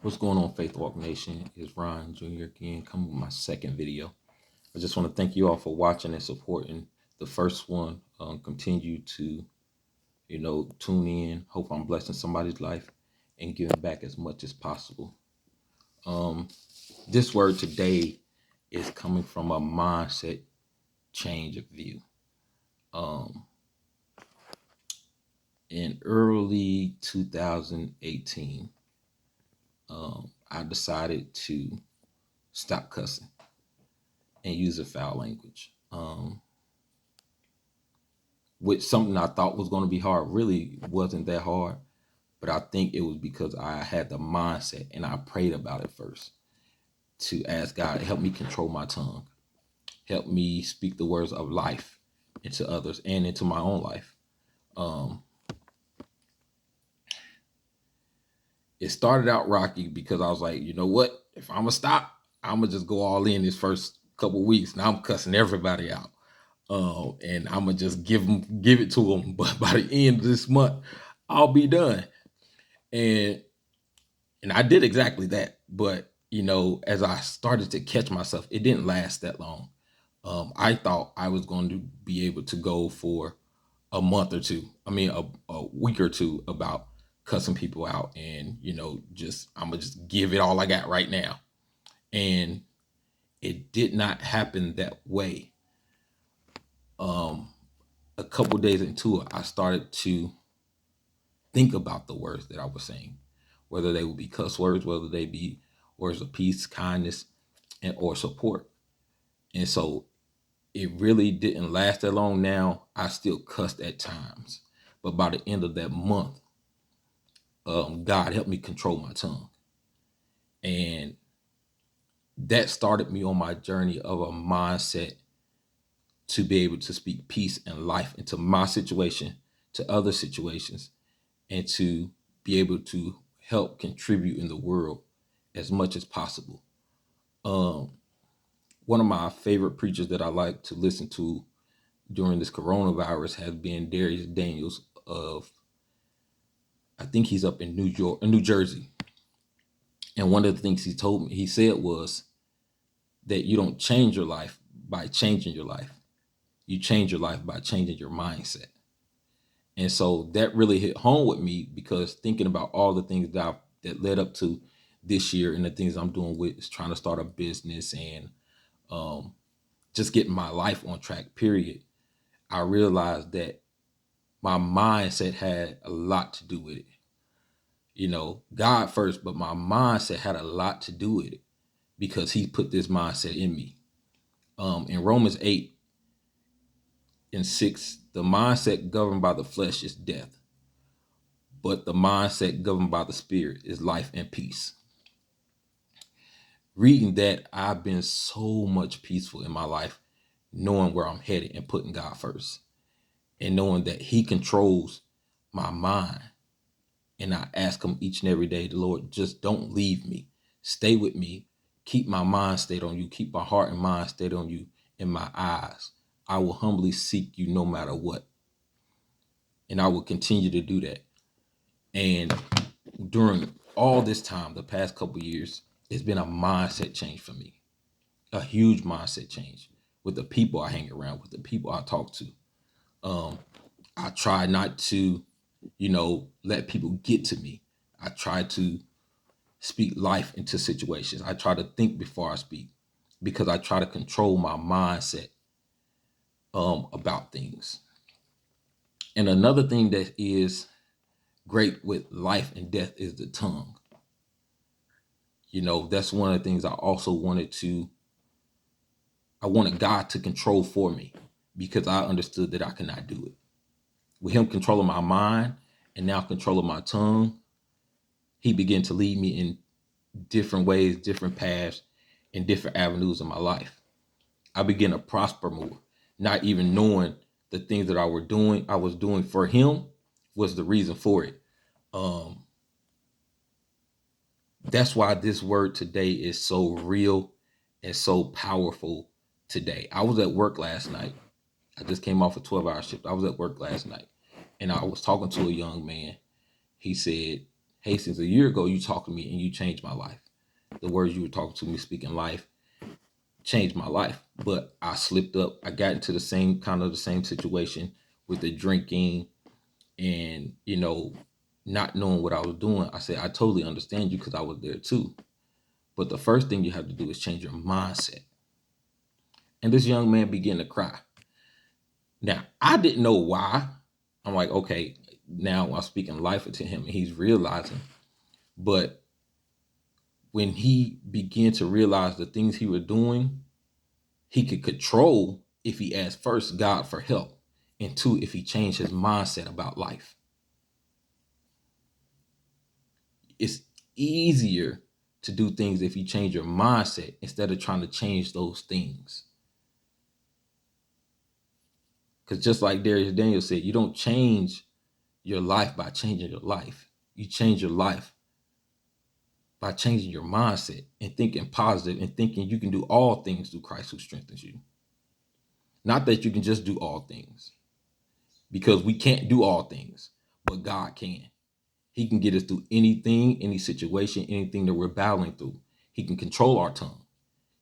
What's going on, Faith Walk Nation? It's Ron Jr. again, coming with my second video. I just want to thank you all for watching and supporting the first one. Continue to, tune in. Hope I'm blessing somebody's life and giving back as much as possible. This word today is coming from a mindset change of view. In early 2018, I decided to stop cussing and use a foul language. Which something I thought was going to be hard really wasn't that hard, but I think it was because I had the mindset and I prayed about it first to ask God, help me control my tongue, help me speak the words of life into others and into my own life. It started out rocky because I was like, you know what? If I'm gonna stop, I'm gonna just go all in this first couple weeks. Now I'm cussing everybody out. And I'm gonna just give it to them. But by the end of this month, I'll be done. And I did exactly that. But as I started to catch myself, it didn't last that long. I thought I was going to be able to go for a month or two. I mean, a week or two about cussing people out, and I'm gonna just give it all I got right now. And it did not happen that way. A couple days into it, I started to think about the words that I was saying, whether they would be cuss words, whether they be words of peace, kindness, and or support. And so it really didn't last that long. Now I still cussed at times, but by the end of that month, God helped me control my tongue, and that started me on my journey of a mindset to be able to speak peace and life into my situation, to other situations, and to be able to help contribute in the world as much as possible. One of my favorite preachers that I like to listen to during this coronavirus has been Darius Daniels of, I think he's up in New Jersey. And one of the things he said was that you don't change your life by changing your life. You change your life by changing your mindset. And so that really hit home with me because thinking about all the things that led up to this year and the things I'm doing with is trying to start a business and just getting my life on track, period. I realized that my mindset had a lot to do with it. God first, but my mindset had a lot to do with it because he put this mindset in me. In Romans 8:6, the mindset governed by the flesh is death, but the mindset governed by the spirit is life and peace. Reading that, I've been so much peaceful in my life, knowing where I'm headed and putting God first, and knowing that he controls my mind. And I ask him each and every day, the Lord, just don't leave me. Stay with me. Keep my mind stayed on you. Keep my heart and mind stayed on you and my eyes. I will humbly seek you no matter what. And I will continue to do that. And during all this time, the past couple of years, it's been a mindset change for me. A huge mindset change with the people I hang around, with the people I talk to. I try not to, let people get to me. I try to speak life into situations. I try to think before I speak because I try to control my mindset about things. And another thing that is great with life and death is the tongue. That's one of the things I also I wanted God to control for me because I understood that I could not do it. With him controlling my mind and now controlling my tongue, he began to lead me in different ways, different paths, and different avenues in my life. I began to prosper more, not even knowing the things that I was doing for him was the reason for it. That's why this word today is so real and so powerful today. I was at work last night. I just came off a 12-hour shift. I was at work last night and I was talking to a young man. He said, Hastings, a year ago, you talked to me and you changed my life. The words you were talking to me, speaking life, changed my life. But I slipped up. I got into the same situation with the drinking and, not knowing what I was doing. I said, I totally understand you because I was there too. But the first thing you have to do is change your mindset. And this young man began to cry. Now, I didn't know why. I'm like, okay, now I'm speaking life into him and he's realizing. But when he began to realize the things he was doing, he could control if he asked first God for help, and two, if he changed his mindset about life. It's easier to do things if you change your mindset instead of trying to change those things. Because just like Darius Daniel said, you don't change your life by changing your life. You change your life by changing your mindset and thinking positive and thinking you can do all things through Christ who strengthens you. Not that you can just do all things, because we can't do all things, but God can. He can get us through anything, any situation, anything that we're battling through. He can control our tongue.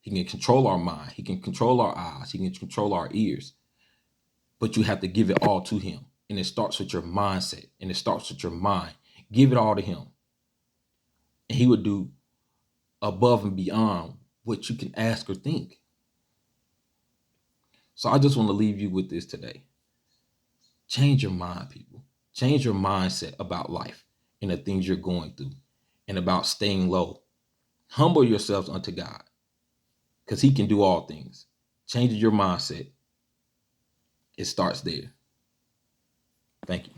He can control our mind. He can control our eyes. He can control our ears. But you have to give it all to him. And it starts with your mindset. And it starts with your mind. Give it all to him. And he would do above and beyond what you can ask or think. So I just want to leave you with this today. Change your mind, people. Change your mindset about life and the things you're going through and about staying low. Humble yourselves unto God because he can do all things. Change your mindset. It starts there. Thank you.